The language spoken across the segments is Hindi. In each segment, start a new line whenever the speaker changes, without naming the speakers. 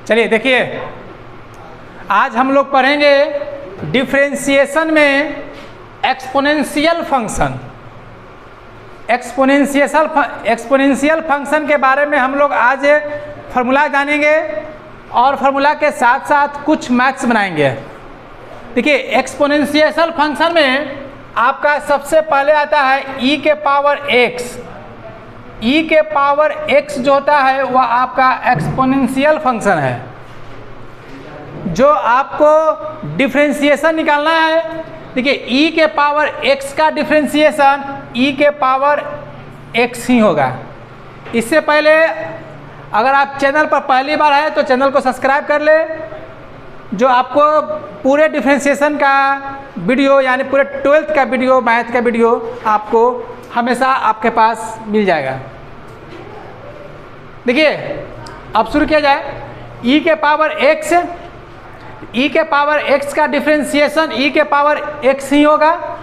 चलिए देखिए, आज हम लोग पढ़ेंगे डिफरेंशिएशन में एक्सपोनेंशियल फंक्शन। एक्सपोनेंशियल फंक्शन के बारे में हम लोग आज फार्मूला जानेंगे और फार्मूला के साथ साथ कुछ मैथ्स बनाएंगे। देखिए, एक्सपोनेंशियल फंक्शन में आपका सबसे पहले आता है e के पावर x। e के पावर x जो होता है वह आपका एक्सपोनेंशियल फंक्शन है। जो आपको डिफरेंशिएशन निकालना है, देखिए e के पावर x का डिफरेंशिएशन e के पावर x ही होगा। इससे पहले अगर आप चैनल पर पहली बार आए तो चैनल को सब्सक्राइब कर ले, जो आपको पूरे डिफरेंशिएशन का वीडियो यानी पूरे 12th का वीडियो, मैथ का वीडियो आपको हमेशा आपके पास मिल जाएगा। देखिए, अब शुरू किया जाए। e के पावर x, e के पावर x का डिफरेंशिएशन e के पावर x ही होगा।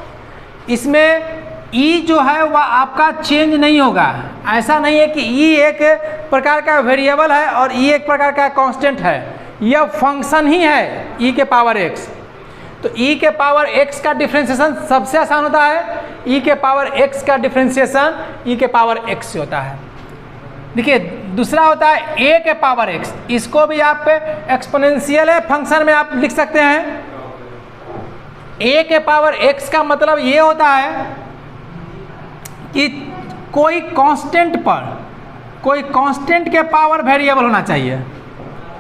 इसमें e जो है वह आपका चेंज नहीं होगा। ऐसा नहीं है कि e एक प्रकार का वेरिएबल है और e एक प्रकार का कांस्टेंट है, यह फंक्शन ही है e के पावर x। तो e के पावर x का डिफरेंशिएशन सबसे आसान होता है। e के पावर x का डिफरेंशिएशन e के पावर x से होता है। देखिए, दूसरा होता है a के पावर x। इसको भी आप एक्सपोनेंशियल फंक्शन में आप लिख सकते हैं। a के पावर x का मतलब ये होता है कि कोई कांस्टेंट के पावर वेरिएबल होना चाहिए।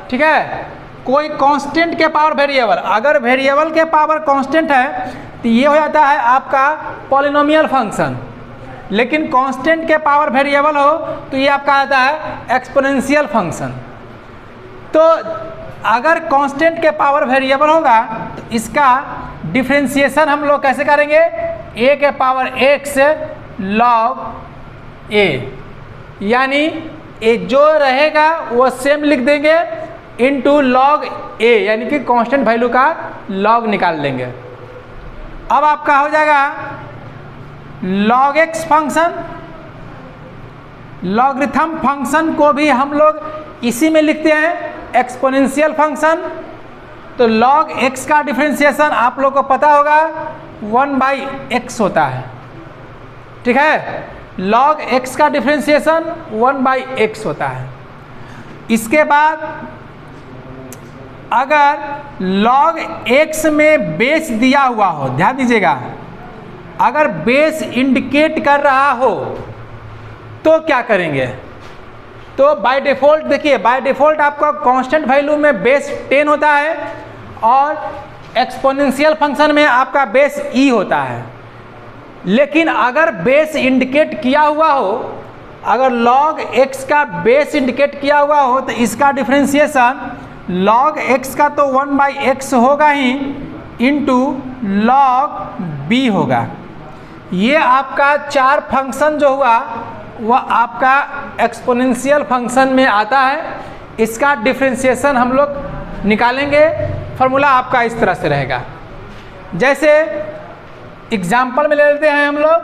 ठीक है, कोई कांस्टेंट के पावर वेरिएबल। अगर वेरिएबल के पावर कांस्टेंट है तो ये हो जाता है आपका पॉलिनोमियल फंक्शन, लेकिन कांस्टेंट के पावर वेरिएबल हो तो ये आपका आता है एक्सपोनेंशियल फंक्शन। तो अगर कांस्टेंट के पावर वेरिएबल होगा तो इसका डिफरेंशिएशन हम लोग कैसे करेंगे? a के पावर x log a, यानी ए जो रहेगा वो सेम लिख देंगे इनटू log a, यानी कि कांस्टेंट वैल्यू का log निकाल लेंगे। अब आपका हो जाएगा log x function. Logarithm function को भी हम लोग इसी में लिखते हैं, एक्सपोनेंशियल फंक्शन। तो log x का डिफरेंशिएशन आप लोग को पता होगा 1/x होता है। ठीक है, log x का डिफरेंशिएशन 1/x होता है। इसके बाद अगर log x में बेस दिया हुआ हो, ध्यान दीजिएगा, अगर बेस इंडिकेट कर रहा हो तो क्या करेंगे? तो बाय डिफ़ॉल्ट देखिए, बाय डिफ़ॉल्ट आपका कांस्टेंट वैल्यू में बेस 10 होता है और एक्सपोनेंशियल फंक्शन में आपका बेस e होता है। लेकिन अगर बेस इंडिकेट किया हुआ हो, अगर log x का बेस इंडिकेट किया हुआ हो तो इसका डिफरेंशिएशन log x का तो 1/x होगा ही इंटू log b होगा। ये आपका चार फंक्शन जो हुआ वह आपका एक्सपोनेंशियल फंक्शन में आता है। इसका डिफरेंशिएशन हम लोग निकालेंगे। फार्मूला आपका इस तरह से रहेगा। जैसे एग्जाम्पल में ले लेते हैं हम लोग,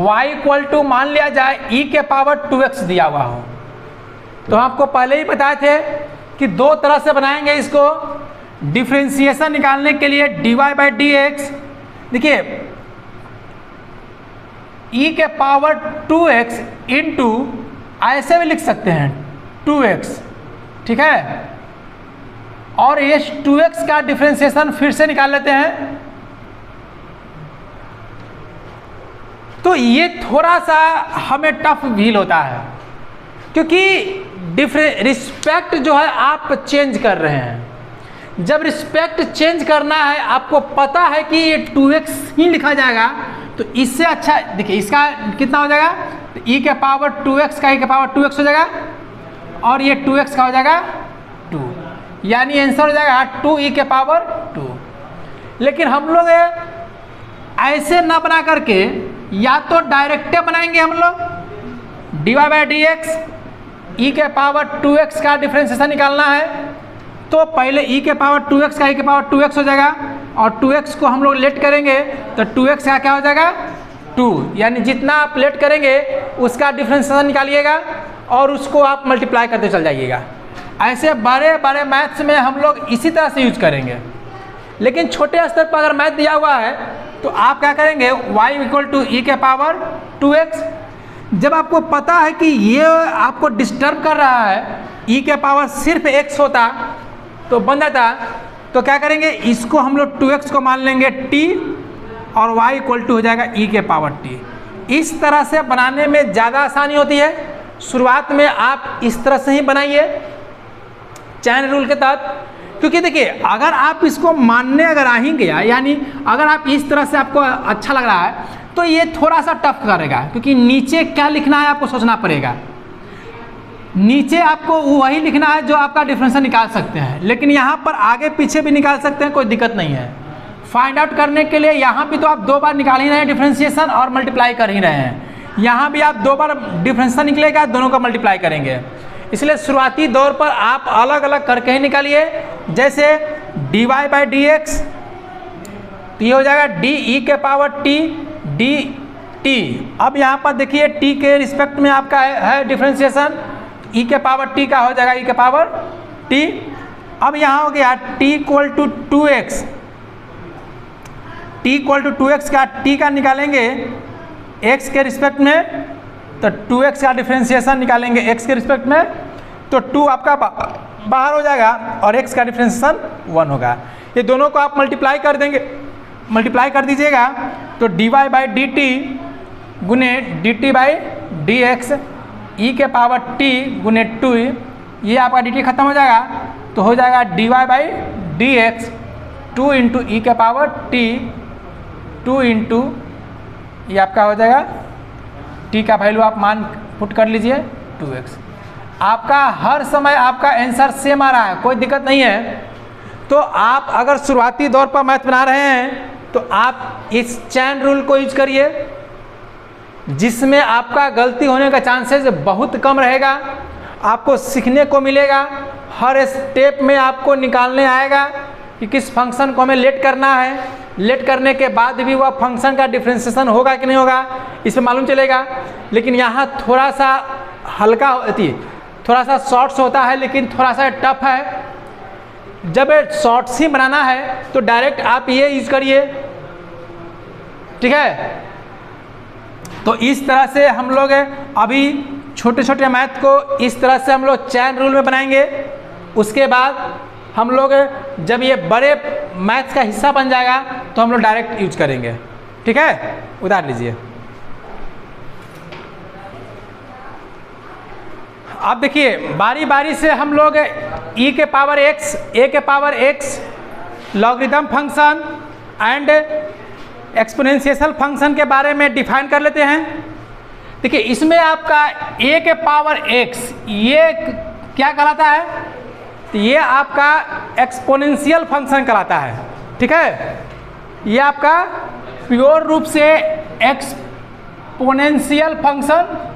y इक्वल टू मान लिया जाए e के पावर 2x दिया हुआ हो। तो आपको पहले ही बताए थे कि दो तरह से बनाएंगे इसको। डिफरेंशिएशन निकालने के लिए dy/dx, देखिए e के पावर 2x इंटू, ऐसे भी लिख सकते हैं 2x। ठीक है, और ये 2x का डिफरेंशिएशन फिर से निकाल लेते हैं। तो ये थोड़ा सा हमें टफ फील होता है, क्योंकि रिस्पेक्ट जो है आप चेंज कर रहे हैं। जब रिस्पेक्ट चेंज करना है, आपको पता है कि ये 2x ही लिखा जाएगा, तो इससे अच्छा देखिए इसका कितना हो जाएगा? तो e के पावर 2x का e के पावर 2x हो जाएगा और ये 2x का हो जाएगा 2, यानी आंसर हो जाएगा 2e के पावर 2। लेकिन हम लोग ऐसे ना बना करके या तो डायरेक्टे बनाएंगे हम लोग, dy/dx, e के पावर 2x का डिफरेंशिएशन निकालना है तो पहले e के पावर 2x का e के पावर 2x हो जाएगा और 2x को हम लोग लेट करेंगे तो 2x का क्या हो जाएगा? 2, यानी जितना आप लेट करेंगे उसका डिफरेंशिएशन निकालिएगा और उसको आप मल्टीप्लाई करते चल जाइएगा। ऐसे बड़े बड़े मैथ्स में हम लोग इसी तरह से यूज करेंगे। लेकिन छोटे स्तर पर अगर मैथ दिया हुआ है तो आप क्या करेंगे, y इक्वल टू ई के पावर 2x। जब आपको पता है कि ये आपको डिस्टर्ब कर रहा है, ई के पावर सिर्फ x होता तो बन जाता, तो क्या करेंगे, इसको हम लोग 2x को मान लेंगे t और y इक्वल टू हो जाएगा ई के पावर t। इस तरह से बनाने में ज़्यादा आसानी होती है। शुरुआत में आप इस तरह से ही बनाइए चैन रूल के तहत, क्योंकि देखिए अगर आप इसको मानने अगर आ ही गया, यानी अगर आप इस तरह से आपको अच्छा लग रहा है तो ये थोड़ा सा टफ करेगा, क्योंकि नीचे क्या लिखना है आपको सोचना पड़ेगा। नीचे आपको वही लिखना है जो आपका डिफरेंशियल निकाल सकते हैं, लेकिन यहाँ पर आगे पीछे भी निकाल सकते हैं, कोई दिक्कत नहीं है। फाइंड आउट करने के लिए यहाँ भी तो आप 2 बार निकाल ही रहे हैं डिफरेंशिएशन और मल्टीप्लाई कर ही रहे हैं। यहाँ भी आप 2 बार डिफरेंशियल निकलेगा, दोनों का मल्टीप्लाई करेंगे। इसलिए शुरुआती दौर पर आप अलग अलग करके ही निकालिए। जैसे dy बाई डी एक्स, तो ये हो जाएगा डी ई के पावर टी डी टी। अब यहाँ पर देखिए t के रिस्पेक्ट में आपका है डिफरेंशिएशन, ई के पावर t का हो जाएगा ई के पावर t। अब यहाँ हो गया t equal to 2x, t equal to 2x का t का निकालेंगे x के रिस्पेक्ट में, तो 2x का डिफरेंशिएशन निकालेंगे x के रिस्पेक्ट में, तो 2 आपका बाहर हो जाएगा और x का डिफरेंशिएशन 1 होगा। ये दोनों को आप मल्टीप्लाई कर देंगे, मल्टीप्लाई कर दीजिएगा, तो dy बाई डी टी गुने D T by D X E के पावर t गुने 2, ये आपका dt खत्म हो जाएगा, तो हो जाएगा dy by D X 2 into E के पावर t 2 इंटू ये आपका हो जाएगा t का वैल्यू आप मान पुट कर लीजिए 2x। आपका हर समय आपका आंसर सेम आ रहा है, कोई दिक्कत नहीं है। तो आप अगर शुरुआती दौर पर मैथ बना रहे हैं तो आप इस चैन रूल को यूज करिए, जिसमें आपका गलती होने का चांसेस बहुत कम रहेगा। आपको सीखने को मिलेगा, हर स्टेप में आपको निकालने आएगा कि किस फंक्शन को हमें लेट करना है, लेट करने के बाद भी वह फंक्शन का डिफरेंशिएशन होगा कि नहीं होगा इसमें मालूम चलेगा। लेकिन यहाँ थोड़ा सा हल्का होती, थोड़ा सा शॉर्ट्स होता है, लेकिन थोड़ा सा टफ है। जब शॉर्ट्स ही बनाना है तो डायरेक्ट आप ये यूज करिए, ठीक है। तो इस तरह से हम लोग अभी छोटे छोटे मैथ को इस तरह से हम लोग चैन रूल में बनाएंगे। उसके बाद हम लोग जब ये बड़े मैथ्स का हिस्सा बन जाएगा तो हम लोग डायरेक्ट यूज करेंगे, ठीक है। उतार लीजिए। अब देखिए बारी बारी से हम लोग e के पावर x, a के power x, logarithm function and exponential function के बारे में डिफाइन कर लेते हैं। देखिए इसमें आपका a के पावर x ये क्या कहलाता है, तो ये आपका एक्सपोनेंशियल फंक्शन कहलाता है, ठीक है। ये आपका प्योर रूप से एक्सपोनेंशियल फंक्शन,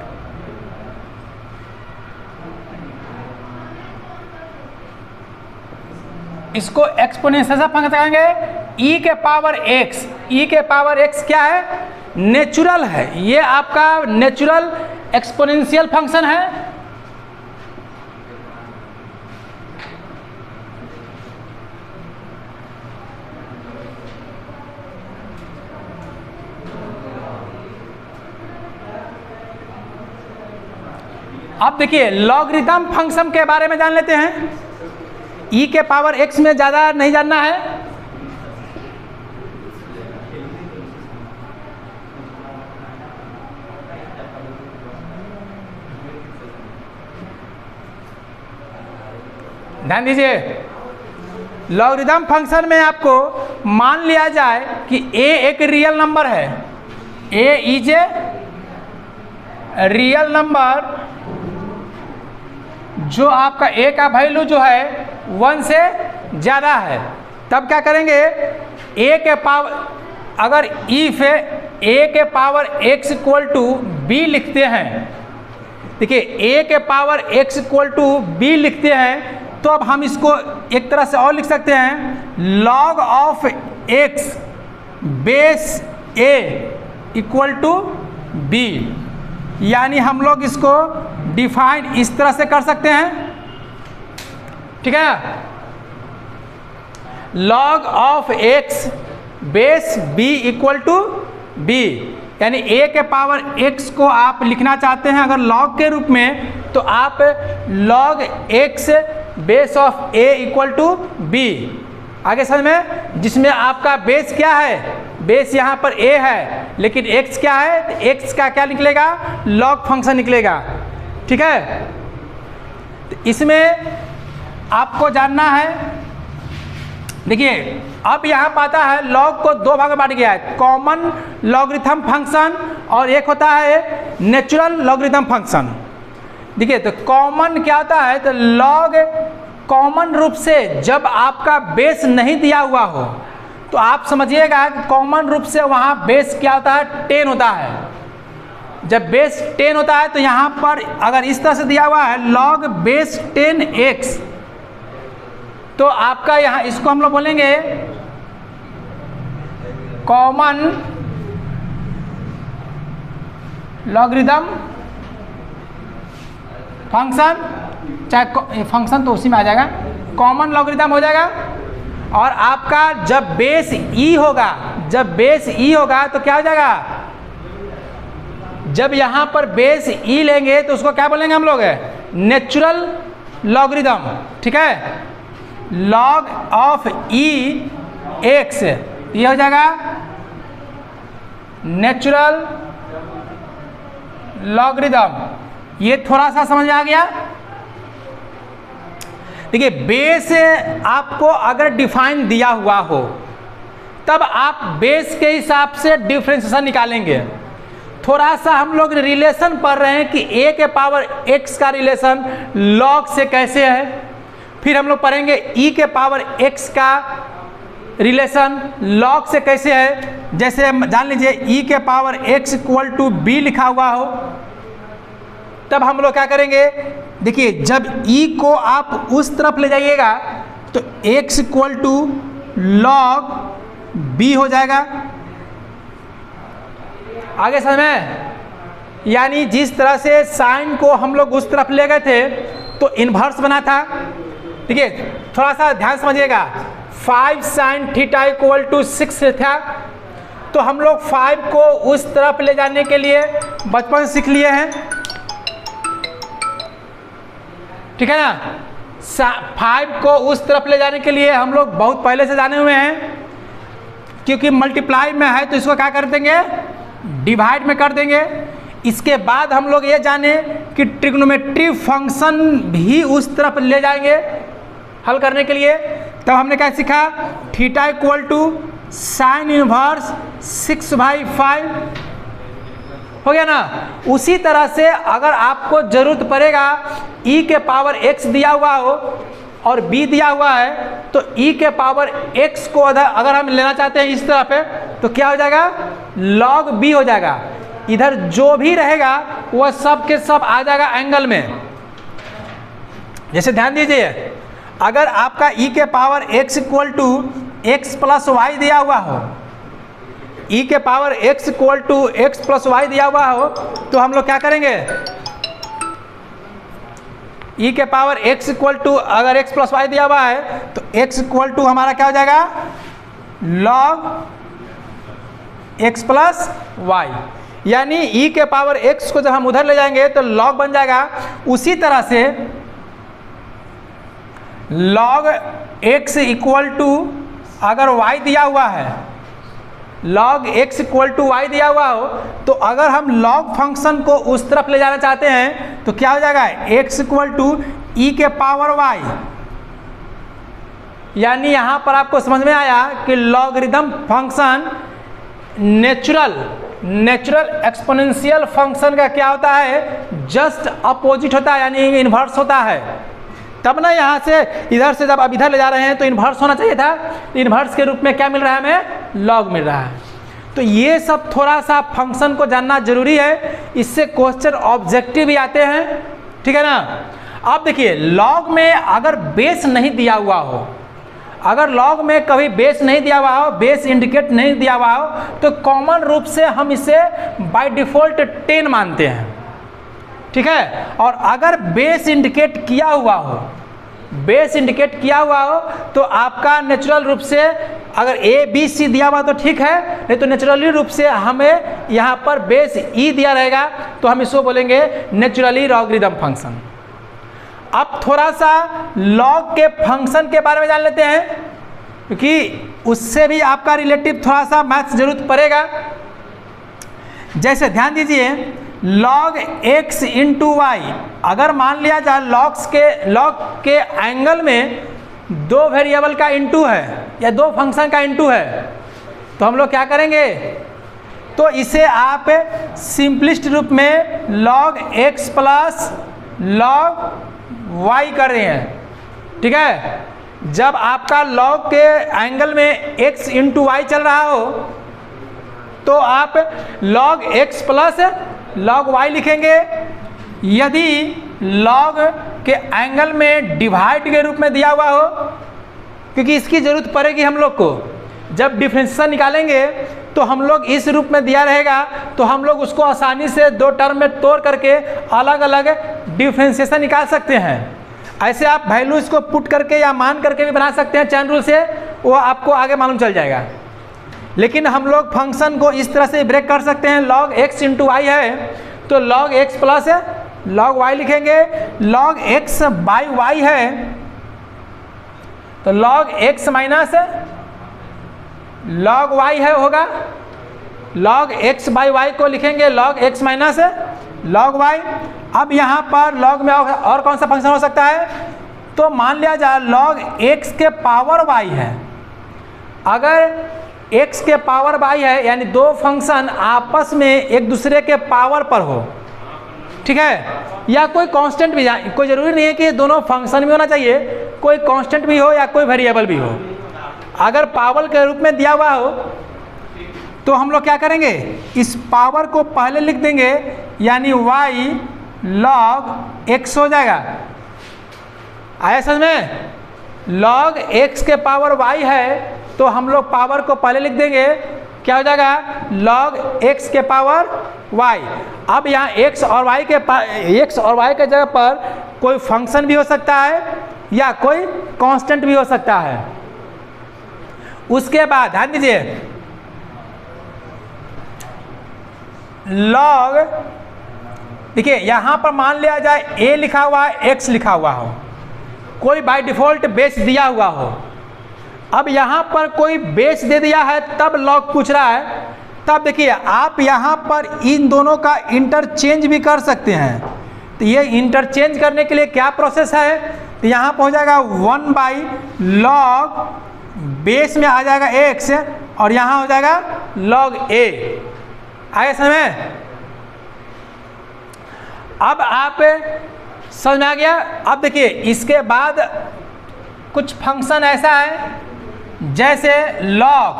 इसको एक्सपोनेंशियल फंक्शन कहेंगे। e के पावर x, e के पावर x क्या है, नेचुरल है, ये आपका नेचुरल एक्सपोनेंशियल फंक्शन है। अब देखिए लॉगरिथम फंक्शन के बारे में जान लेते हैं। e के पावर x में ज़्यादा नहीं जानना है। ध्यान दीजिए, लॉगरिथम फंक्शन में आपको मान लिया जाए कि a एक रियल नंबर है, a is a real number, जो आपका a का वैल्यू जो है 1 से ज़्यादा है। तब क्या करेंगे, a के पावर, अगर इफ a के power x equal to b लिखते हैं, देखिए a के power x equal to b लिखते हैं, तो अब हम इसको एक तरह से और लिख सकते हैं, log of x base a equal to b। यानी हम लोग इसको डिफाइन इस तरह से कर सकते हैं। ठीक है ना। log of x base b equal to b, यानी a के पावर x को आप लिखना चाहते हैं अगर log के रूप में, तो आप log x base of a equal to b। आगे समझ में, जिसमें आपका बेस क्या है, बेस यहाँ पर a है, लेकिन x क्या है, तो x का क्या निकलेगा, log फंक्शन निकलेगा। ठीक है, तो इसमें आपको जानना है, देखिए अब यहाँ पाता है log को दो भाग में बांट गया है, कॉमन लॉगरिथम फंक्शन और एक होता है नेचुरल लॉगरिथम फंक्शन। देखिए तो कॉमन क्या होता है, तो log कॉमन रूप से जब आपका बेस नहीं दिया हुआ हो तो आप समझिएगा कि कॉमन रूप से वहाँ बेस क्या होता है, 10 होता है। जब बेस 10 होता है तो यहाँ पर अगर इस तरह से दिया हुआ है log बेस 10x, तो आपका यहाँ इसको हम लोग बोलेंगे कॉमन लॉगरिथम फंक्शन, चाहे फंक्शन तो उसी में आ जाएगा, कॉमन लॉगरिथम हो जाएगा। और आपका जब बेस e होगा, जब बेस e होगा तो क्या हो जाएगा, जब यहाँ पर बेस e लेंगे तो उसको क्या बोलेंगे हम लोग, नेचुरल लॉगरिथम। ठीक है, log ऑफ e x ये हो जाएगा नेचुरल लॉगरिथम। ये थोड़ा सा समझ में आ गया। देखिए बेस आपको अगर डिफाइन दिया हुआ हो तब आप बेस के हिसाब से डिफरेंशिएशन निकालेंगे। थोड़ा सा हम लोग रिलेशन पढ़ रहे हैं कि a के पावर x का रिलेशन log से कैसे है, फिर हम लोग पढ़ेंगे e के पावर x का रिलेशन log से कैसे है। जैसे जान लीजिए e के power x equal to b लिखा हुआ हो, तब हम लोग क्या करेंगे, देखिए जब e को आप उस तरफ ले जाइएगा तो x equal to log b हो जाएगा। आगे समझ में, यानी जिस तरह से साइन को हम लोग उस तरफ ले गए थे तो इन्वर्स बना था। ठीक है, थोड़ा सा ध्यान समझिएगा, 5 sin थीटा इक्वल टू 6 था, तो हम लोग 5 को उस तरफ ले जाने के लिए बचपन से सीख लिए हैं। ठीक है ना, 5 को उस तरफ ले जाने के लिए हम लोग बहुत पहले से जाने हुए हैं, क्योंकि मल्टीप्लाई में है तो इसको क्या कर देंगे, डिवाइड में कर देंगे। इसके बाद हम लोग ये जाने कि ट्रिग्नोमेट्री फंक्शन भी उस तरफ ले जाएंगे हल करने के लिए। तब हमने क्या सीखा, theta equal to sine inverse 6/5 हो गया ना। उसी तरह से अगर आपको जरूरत पड़ेगा e के पावर x दिया हुआ हो और b दिया हुआ है, तो e के पावर x को अगर हम लेना चाहते हैं इस तरह पे, तो क्या हो जाएगा, log b हो जाएगा। इधर जो भी रहेगा वह सब के सब आ जाएगा एंगल में। जैसे ध्यान दीजिए, अगर आपका e के power x equal to x plus y दिया हुआ हो, e के power x equal to x plus y दिया हुआ हो, तो हम लोग क्या करेंगे, e के पावर x इक्वल टू अगर x प्लस वाई दिया हुआ है तो x इक्वल टू हमारा क्या हो जाएगा, log x प्लस वाई। यानी e के पावर x को जब हम उधर ले जाएंगे तो log बन जाएगा। उसी तरह से log x इक्वल टू अगर y दिया हुआ है, log x equal to y दिया हुआ हो, तो अगर हम log फंक्शन को उस तरफ ले जाना चाहते हैं तो क्या हो जाएगा, x इक्वल टू e के पावर y। यानी यहाँ पर आपको समझ में आया कि logarithm function natural exponential function का क्या होता है, जस्ट अपोजिट होता है, यानी इन्वर्स होता है। तब ना यहाँ से इधर से जब अब इधर ले जा रहे हैं तो इन्वर्स होना चाहिए था, इन्वर्स के रूप में क्या मिल रहा है हमें, लॉग मिल रहा है। तो ये सब थोड़ा सा फंक्शन को जानना जरूरी है, इससे क्वेश्चन ऑब्जेक्टिव भी आते हैं। ठीक है ना। अब देखिए लॉग में अगर बेस नहीं दिया हुआ हो, अगर लॉग में कभी बेस नहीं दिया हुआ हो, बेस इंडिकेट नहीं दिया हुआ हो, तो कॉमन रूप से हम इसे बाय डिफॉल्ट 10 मानते हैं। ठीक है, और अगर बेस इंडिकेट किया हुआ हो बेस इंडिकेट किया हुआ हो तो आपका नेचुरल रूप से अगर ए बी सी दिया हुआ तो ठीक है, नहीं तो नेचुरली रूप से हमें यहाँ पर बेस ई दिया रहेगा तो हम इसको बोलेंगे नेचुरली लॉगरिदम फंक्शन। अब थोड़ा सा लॉग के फंक्शन के बारे में जान लेते हैं, क्योंकि उससे भी आपका रिलेटिव थोड़ा सा मैथ्स जरूरत पड़ेगा। जैसे ध्यान दीजिए log x इंटू वाई, अगर मान लिया जाए लॉग के एंगल में दो वेरिएबल का इंटू है या दो फंक्शन का इंटू है, तो हम लोग क्या करेंगे, तो इसे आप सिंपलिस्ट रूप में log x plus log y कर रहे हैं। ठीक है, जब आपका log के एंगल में x इंटू वाई चल रहा हो तो आप log x plus log y लिखेंगे। यदि log के एंगल में डिवाइड के रूप में दिया हुआ हो, क्योंकि इसकी जरूरत पड़ेगी हम लोग को, जब डिफरेंशिएशन निकालेंगे तो हम लोग इस रूप में दिया रहेगा तो हम लोग उसको आसानी से दो टर्म में तोड़ करके अलग अलग डिफरेंशिएशन निकाल सकते हैं। ऐसे आप वैल्यू इसको पुट करके या मान करके भी बना सकते हैं चैन रूल से, वो आपको आगे मालूम चल जाएगा। लेकिन हम लोग फंक्शन को इस तरह से ब्रेक कर सकते हैं, log x इंटू वाई है तो log x plus log y लिखेंगे, log x बाई वाई है तो log x minus log y है होगा, log x बाई वाई को लिखेंगे log x minus log y। अब यहाँ पर log में और कौन सा फंक्शन हो सकता है, तो मान लिया जाए log x के पावर y है। अगर x के पावर y है यानी दो फंक्शन आपस में एक दूसरे के पावर पर हो, ठीक है, या कोई कांस्टेंट भी, कोई ज़रूरी नहीं है कि दोनों फंक्शन भी होना चाहिए, कोई कांस्टेंट भी हो या कोई वेरिएबल भी हो। अगर पावर के रूप में दिया हुआ हो तो हम लोग क्या करेंगे, इस पावर को पहले लिख देंगे यानी y log x हो जाएगा। आया समझ में, log x के पावर y है तो हम लोग पावर को पहले लिख देंगे, क्या हो जाएगा log x के पावर y। अब यहाँ x और y के जगह पर कोई फंक्शन भी हो सकता है या कोई कांस्टेंट भी हो सकता है। उसके बाद ध्यान दीजिए log, देखिए यहाँ पर मान लिया जाए a लिखा हुआ है x लिखा हुआ हो, कोई बाय डिफॉल्ट बेस दिया हुआ हो। अब यहाँ पर कोई बेस दे दिया है तब log पूछ रहा है, तब देखिए आप यहाँ पर इन दोनों का इंटरचेंज भी कर सकते हैं। तो ये इंटरचेंज करने के लिए क्या प्रोसेस है, तो यहाँ पर हो जाएगा 1 बाई log बेस में आ जाएगा x और यहाँ हो जाएगा log a। आगे समझ में, अब आप समझ में आ गया। अब देखिए इसके बाद कुछ फंक्शन ऐसा है जैसे log,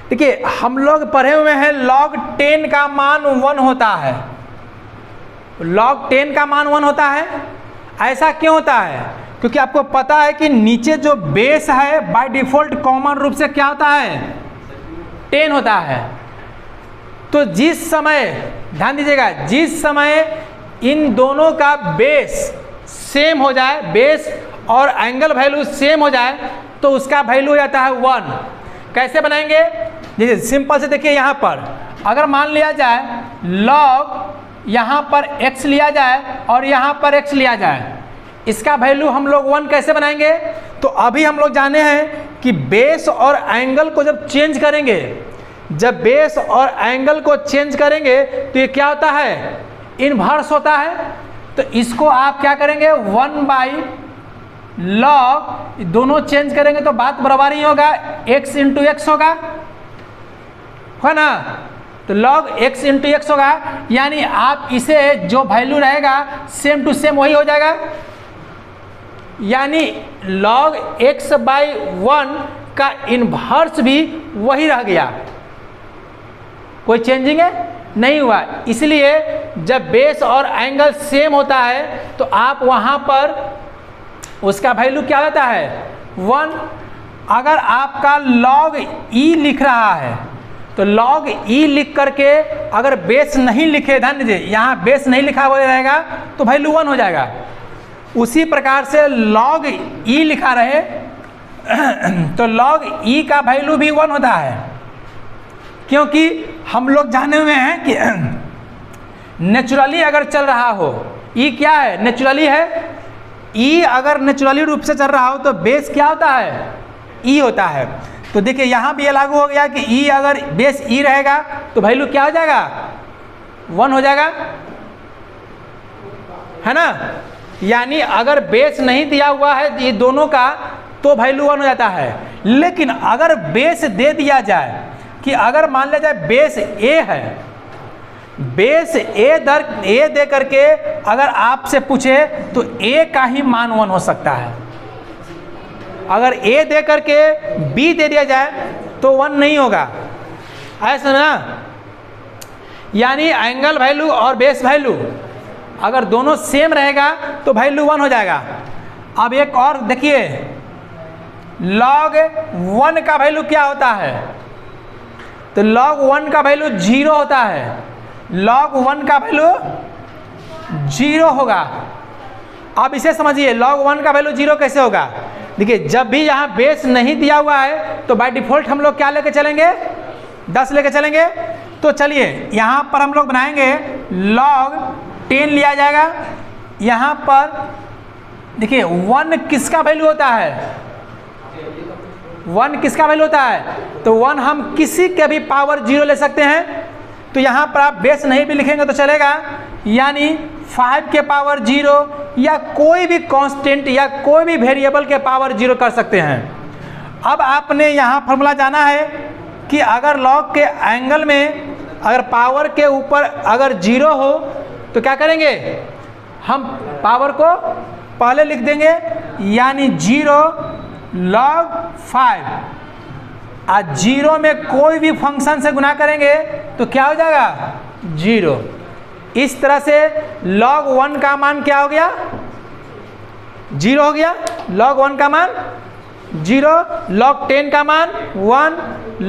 देखिए हम लोग पढ़े हुए हैं log 10 का मान 1 होता है, log 10 का मान 1 होता है। ऐसा क्यों होता है, क्योंकि आपको पता है कि नीचे जो बेस है बाय डिफॉल्ट कॉमन रूप से क्या होता है, 10 होता है। तो जिस समय, ध्यान दीजिएगा, जिस समय इन दोनों का बेस सेम हो जाए, बेस और एंगल वैल्यू सेम हो जाए तो उसका वैल्यू हो जाता है 1। कैसे बनाएंगे, जैसे सिंपल से देखिए यहाँ पर अगर मान लिया जाए log यहाँ पर x लिया जाए और यहाँ पर x लिया जाए, इसका वैल्यू हम लोग 1 कैसे बनाएंगे, तो अभी हम लोग जाने हैं कि बेस और एंगल को जब चेंज करेंगे, जब बेस और एंगल को चेंज करेंगे तो ये क्या होता है, इन्वर्स होता है। तो इसको आप क्या करेंगे, 1 बाई log, दोनों चेंज करेंगे तो बात बराबर ही होगा, x इंटू एक्स होगा, है ना। तो log x इंटू एक्स होगा, यानी आप इसे जो वैल्यू रहेगा सेम टू सेम वही हो जाएगा, यानी log x बाई 1 का इन्वर्स भी वही रह गया, कोई चेंजिंग है नहीं हुआ। इसलिए जब बेस और एंगल सेम होता है तो आप वहाँ पर उसका वैल्यू क्या होता है, 1। अगर आपका log e लिख रहा है तो log e लिख करके अगर बेस नहीं लिखे, ध्यान दीजिए यहाँ बेस नहीं लिखा हुआ रहेगा तो वैल्यू 1 हो जाएगा। उसी प्रकार से लॉग ई लिखा रहे तो लॉग ई का वैल्यू भी 1 होता है, क्योंकि हम लोग जाने हुए हैं कि नेचुरली अगर चल रहा हो, ई क्या है, नेचुरली है। ई अगर नेचुरली रूप से चल रहा हो तो बेस क्या होता है, ई होता है। तो देखिए यहाँ भी ये लागू हो गया कि ई अगर बेस ई रहेगा तो वैल्यू क्या हो जाएगा, 1 हो जाएगा, है ना। यानी अगर बेस नहीं दिया हुआ है ये दोनों का तो वैल्यू 1 हो जाता है। लेकिन अगर बेस दे दिया जाए कि अगर मान लिया जाए बेस ए है, बेस ए दे करके अगर आपसे पूछे तो ए का ही मान 1 हो सकता है। अगर ए दे करके बी दे दिया जाए तो 1 नहीं होगा, ऐसा ना। यानी एंगल वैल्यू और बेस वैल्यू अगर दोनों सेम रहेगा तो वैल्यू 1 हो जाएगा। अब एक और देखिए, log 1 का वैल्यू क्या होता है, तो log 1 का वैल्यू 0 होता है। log 1 का वैल्यू 0 होगा। अब इसे समझिए, log 1 का वैल्यू 0 कैसे होगा। देखिए जब भी यहाँ बेस नहीं दिया हुआ है तो बाय डिफॉल्ट हम लोग क्या लेके चलेंगे, 10 लेके चलेंगे। तो चलिए यहाँ पर हम लोग बनाएंगे log 10 लिया जाएगा। यहाँ पर देखिए 1 किसका वैल्यू होता है, 1 किसका वैल्यू होता है, तो 1 हम किसी के भी पावर 0 ले सकते हैं। तो यहाँ पर आप बेस नहीं भी लिखेंगे तो चलेगा, यानी 5 के पावर 0 या कोई भी कांस्टेंट या कोई भी वेरिएबल के पावर 0 कर सकते हैं। अब आपने यहाँ फॉर्मूला जाना है कि अगर लॉग के एंगल में अगर पावर के ऊपर अगर 0 हो तो क्या करेंगे, हम पावर को पहले लिख देंगे, यानी 0 log 5 और 0 में कोई भी फंक्शन से गुना करेंगे तो क्या हो जाएगा, 0। इस तरह से log 1 का मान क्या हो गया, 0 हो गया। log 1 का मान 0, log 10 का मान 1,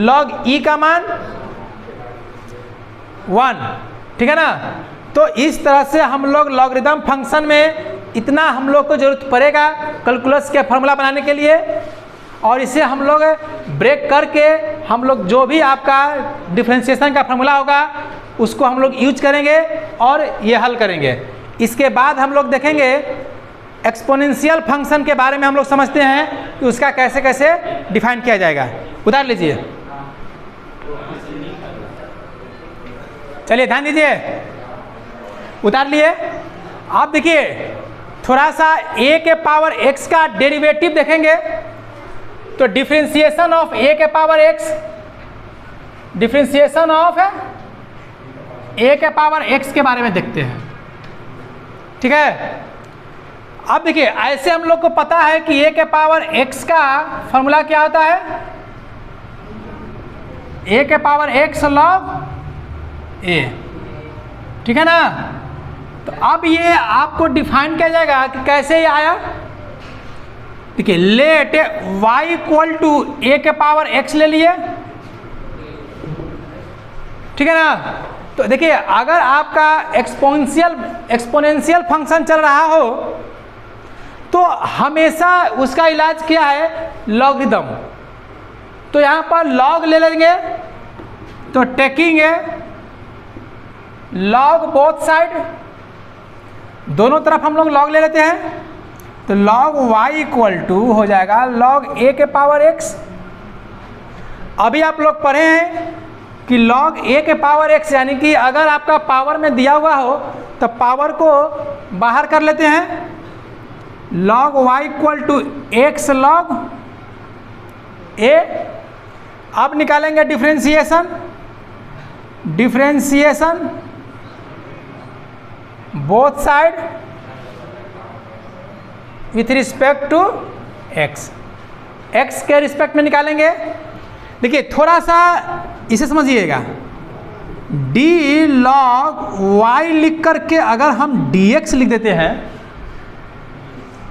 log e का मान 1, ठीक है ना। तो इस तरह से हम लोग लॉगरिदम फंक्शन में इतना हम लोग को जरूरत पड़ेगा कैलकुलस के फॉर्मूला बनाने के लिए, और इसे हम लोग ब्रेक करके हम लोग जो भी आपका डिफरेंशिएशन का फॉर्मूला होगा उसको हम लोग यूज करेंगे और ये हल करेंगे। इसके बाद हम लोग देखेंगे एक्सपोनेंशियल फंक्शन के बारे में, हम लोग समझते हैं कि उसका कैसे कैसे डिफाइन किया जाएगा। उतार लीजिए, चलिए ध्यान दीजिए, उतार लिए। आप देखिए थोड़ा सा a के पावर x का डेरिवेटिव देखेंगे तो डिफरेंशिएशन ऑफ a के power x, differentiation of a के पावर x के बारे में देखते हैं, ठीक है। अब देखिए ऐसे हम लोग को पता है कि a के पावर x का फॉर्मूला क्या होता है, a के पावर x log a, ठीक है ना। तो अब ये आपको डिफाइन किया जाएगा कि कैसे ये आया। देखिए let y equal to a के पावर x ले लिए, ठीक है ना। तो देखिए अगर आपका एक्सपोनेंशियल फंक्शन चल रहा हो तो हमेशा उसका इलाज क्या है, लॉगरिदम। तो यहाँ पर लॉग ले लेंगे तो टेकिंग लॉग बोथ साइड, दोनों तरफ हम लोग लॉग ले लेते हैं। तो log y इक्वल टू हो जाएगा log a के पावर x। अभी आप लोग पढ़े हैं कि log a के पावर x, यानी कि अगर आपका पावर में दिया हुआ हो तो पावर को बाहर कर लेते हैं, log y equal to x log a। अब निकालेंगे differentiation, differentiation both side with respect to x, x के रिस्पेक्ट में निकालेंगे। देखिए थोड़ा सा इसे समझिएगा, d log y लिख करके अगर हम dx लिख देते हैं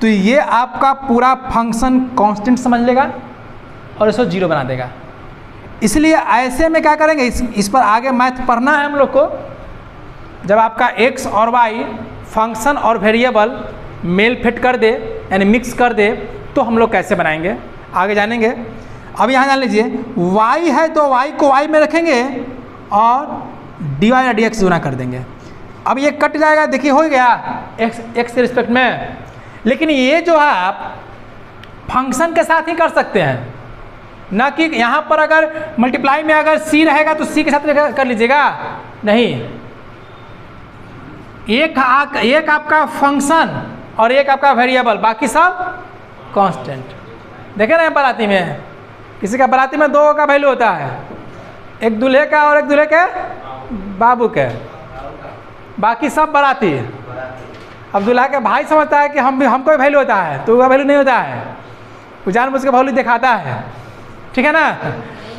तो ये आपका पूरा फंक्शन कांस्टेंट समझ लेगा और इसको 0 बना देगा। इसलिए ऐसे में क्या करेंगे, इस पर आगे मैथ पढ़ना है हम लोग को। जब आपका x और y फंक्शन और वेरिएबल मेल फिट कर दे यानी मिक्स कर दे तो हम लोग कैसे बनाएंगे आगे जानेंगे। अब यहाँ जान लीजिए y है तो y को y में रखेंगे और dy या dx गुना कर देंगे। अब ये कट जाएगा, देखिए हो गया x के रिस्पेक्ट में। लेकिन ये जो है आप फंक्शन के साथ ही कर सकते हैं, ना कि यहाँ पर अगर मल्टीप्लाई में अगर c रहेगा तो c के साथ कर लीजिएगा, नहीं। एक आपका फंक्शन और एक आपका वेरिएबल, बाकी सब कांस्टेंट। देखे ना बराती में, किसी का बराती में दो का वैल्यू होता है, एक दूल्हे का और एक दूल्हे के बाबू के, बाकी सब बराती। अब दूल्हा के भाई समझता है कि हमको भी वैल्यू होता है, तो वह वैल्यू नहीं होता है, वो जानबूझ के वैल्यू दिखाता है, ठीक है ना।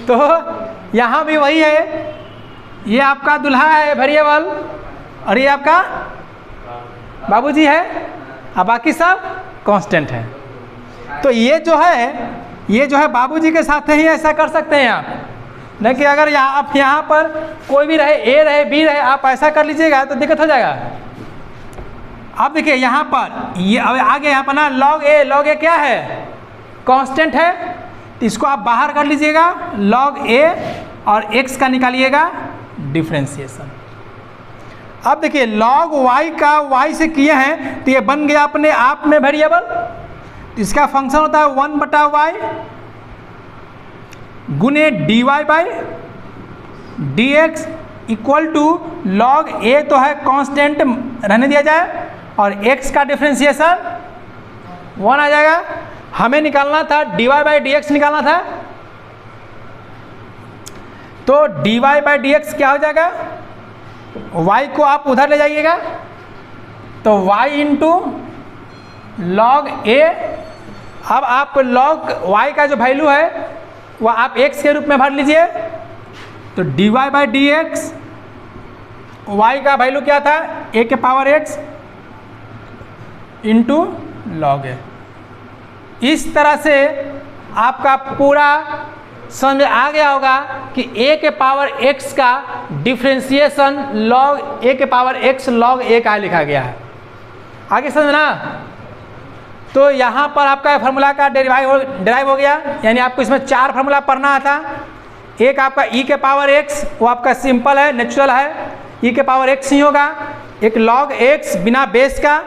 तो यहाँ भी वही है, ये आपका दूल्हा है वेरिएबल और ये आपका बाबूजी है और बाकी सब कांस्टेंट है। तो ये जो है बाबूजी के साथ ही ऐसा कर सकते हैं आप, नहीं कि अगर आप यहाँ पर कोई भी रहे, ए रहे बी रहे, आप ऐसा कर लीजिएगा तो दिक्कत हो जाएगा। अब देखिए यहाँ पर ये अब आगे यहाँ पर ना लॉग ए क्या है, कांस्टेंट है, तो इसको आप बाहर कर लीजिएगा, लॉग ए और एक्स का निकालिएगा डिफ्रेंशिएशन। अब देखिए लॉग वाई का वाई से किए हैं तो ये बन गया अपने आप में वेरिएबल, तो इसका फंक्शन होता है 1/y गुने dy by dx equal to log A तो है कांस्टेंट रहने दिया जाए और x का डिफ्रेंशिएशन 1 आ जाएगा। हमें निकालना था dy बाई dx निकालना था, तो dy बाई dx क्या हो जाएगा, y को आप उधर ले जाइएगा तो y इंटू लॉग ए। अब आप लॉग y का जो वैल्यू है वह आप x के रूप में भर लीजिए, तो dy बाई dx, y का वैल्यू क्या था a के पावर x इंटू लॉग ए। इस तरह से आपका पूरा समझ में आ गया होगा कि a के पावर x का डिफ्रेंशिएशन लॉग a के पावर x लॉग a का लिखा गया है। आगे समझना। तो यहाँ पर आपका फार्मूला का डेराइव हो गया, यानी आपको इसमें 4 फार्मूला पढ़ना था। एक आपका e के पावर x, वो आपका सिंपल है, नेचुरल है, e के पावर x ही होगा। एक लॉग x बिना बेस का,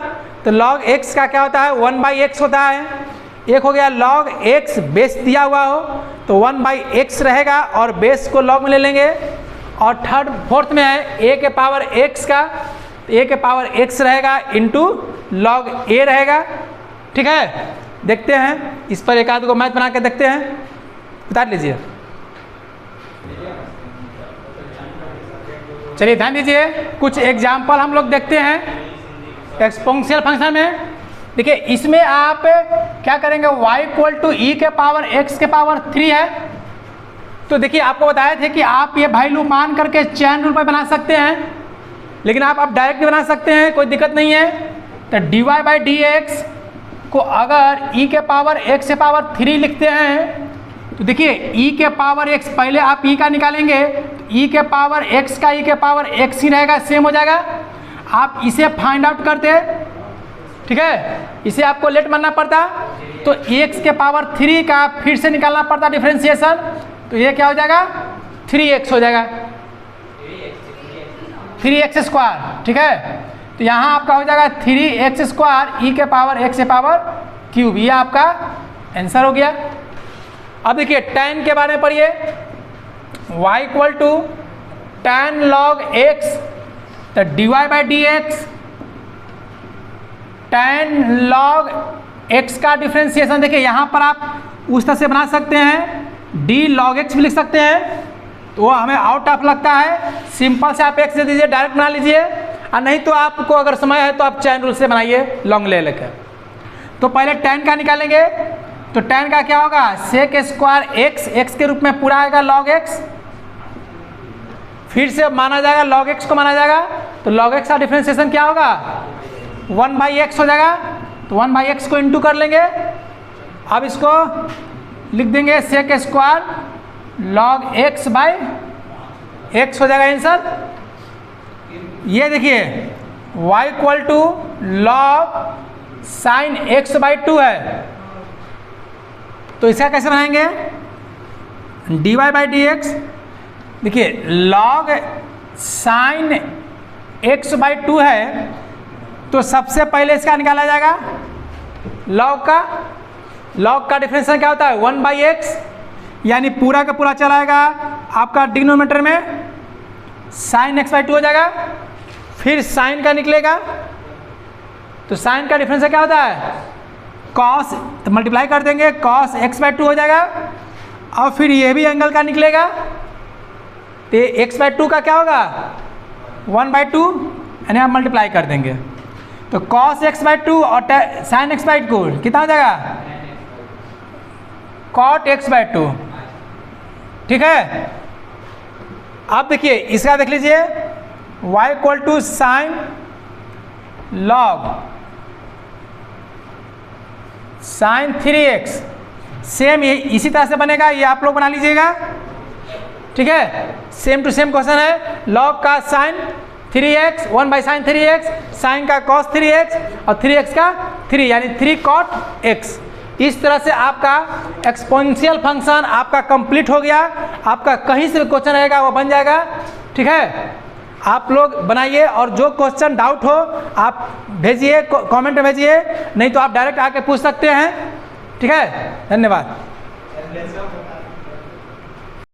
तो लॉग x का क्या होता है 1/x होता है। एक हो गया लॉग x बेस दिया हुआ हो तो 1/x रहेगा और बेस को लॉग में ले लेंगे। और फोर्थ में है a के पावर x का, तो a के पावर x रहेगा इंटू लॉग a रहेगा, ठीक है। देखते हैं इस पर एक आध को मैथ बना के देखते हैं, बता लीजिए। चलिए ध्यान दीजिए, कुछ एग्जाम्पल हम लोग देखते हैं एक्सपोनेंशियल फंक्शन में। देखिए इसमें आप क्या करेंगे, y इक्वल टू ई के पावर x के पावर 3 है। तो देखिए आपको बताए थे कि आप ये वैल्यू मान करके चैन रूल पर बना सकते हैं, लेकिन आप डायरेक्ट भी बना सकते हैं, कोई दिक्कत नहीं है। तो dy बाई dx को अगर e के पावर x से पावर 3 लिखते हैं तो देखिए e के पावर x, पहले आप e का निकालेंगे तो e के पावर x का e के पावर x ही रहेगा, सेम हो जाएगा। आप इसे फाइंड आउट करते, ठीक है, इसे आपको लेट मानना पड़ता, तो x के पावर 3 का फिर से निकालना पड़ता डिफ्रेंशिएशन, तो ये क्या हो जाएगा 3x हो जाएगा, 3x स्क्वायर, ठीक है। तो यहाँ आपका हो जाएगा 3x स्क्वायर ई के पावर x से पावर क्यूब, ये आपका आंसर हो गया। अब देखिए tan के बारे में पढ़िए, y equal to tan log x, तो dy by dx tan log x का डिफ्रेंशिएशन। देखिए यहाँ पर आप उस तरह से बना सकते हैं, d log x भी लिख सकते हैं, तो वो हमें आउट ऑफ लगता है, सिंपल से आप x दे दीजिए, डायरेक्ट बना लीजिए, और नहीं तो आपको अगर समय है तो आप चैन रूल से बनाइए लॉन्ग ले लेकर। तो पहले tan का निकालेंगे, तो tan का क्या होगा सेक स्क्वायर x के रूप में पूरा आएगा log x, फिर से माना जाएगा log x को माना जाएगा, तो log x का डिफ्रेंशिएशन क्या होगा 1/x हो जाएगा, तो 1/x को इंटू कर लेंगे। अब इसको लिख देंगे sec square log x by x हो जाएगा आंसर। ये देखिए y equal to log sine x by 2 है, तो इसका कैसे बनाएंगे, dy बाई डी एक्स। देखिए लॉग साइन x बाई 2 है, तो सबसे पहले इसका निकाला जाएगा लॉग का डिफरेंशियल क्या होता है 1 बाई एक्स, यानी पूरा का पूरा चलाएगा आपका डिनोमिनेटर में साइन एक्स बाई 2 हो जाएगा, फिर साइन का निकलेगा, तो साइन का डिफरेंशियल क्या होता है कॉस, तो मल्टीप्लाई कर देंगे कॉस एक्स बाई 2 हो जाएगा, और फिर ये भी एंगल का निकलेगा, तो एक्स बाई 2 का क्या होगा 1 बाई 2, यानी आप मल्टीप्लाई कर देंगे, तो कॉस एक्स बाई 2 और साइन एक्स बाई 2 कितना हो जाएगा कॉट एक्स बाई 2। ठीक है, अब देखिए इसका देख लीजिए y equal to sine log sine 3x, same ये इसी तरह से बनेगा, ये आप लोग बना लीजिएगा। ठीक है, सेम टू सेम क्वेश्चन है, लॉग का sine 3x 1 by sine 3x, sine का कॉस 3x और 3x का 3 यानी 3 कॉट x। इस तरह से आपका एक्सपोनेंशियल फंक्शन आपका कंप्लीट हो गया, आपका कहीं से भी क्वेश्चन रहेगा वो बन जाएगा। ठीक है, आप लोग बनाइए और जो क्वेश्चन डाउट हो आप भेजिए, कमेंट में भेजिए, नहीं तो आप डायरेक्ट आके पूछ सकते हैं। ठीक है, धन्यवाद।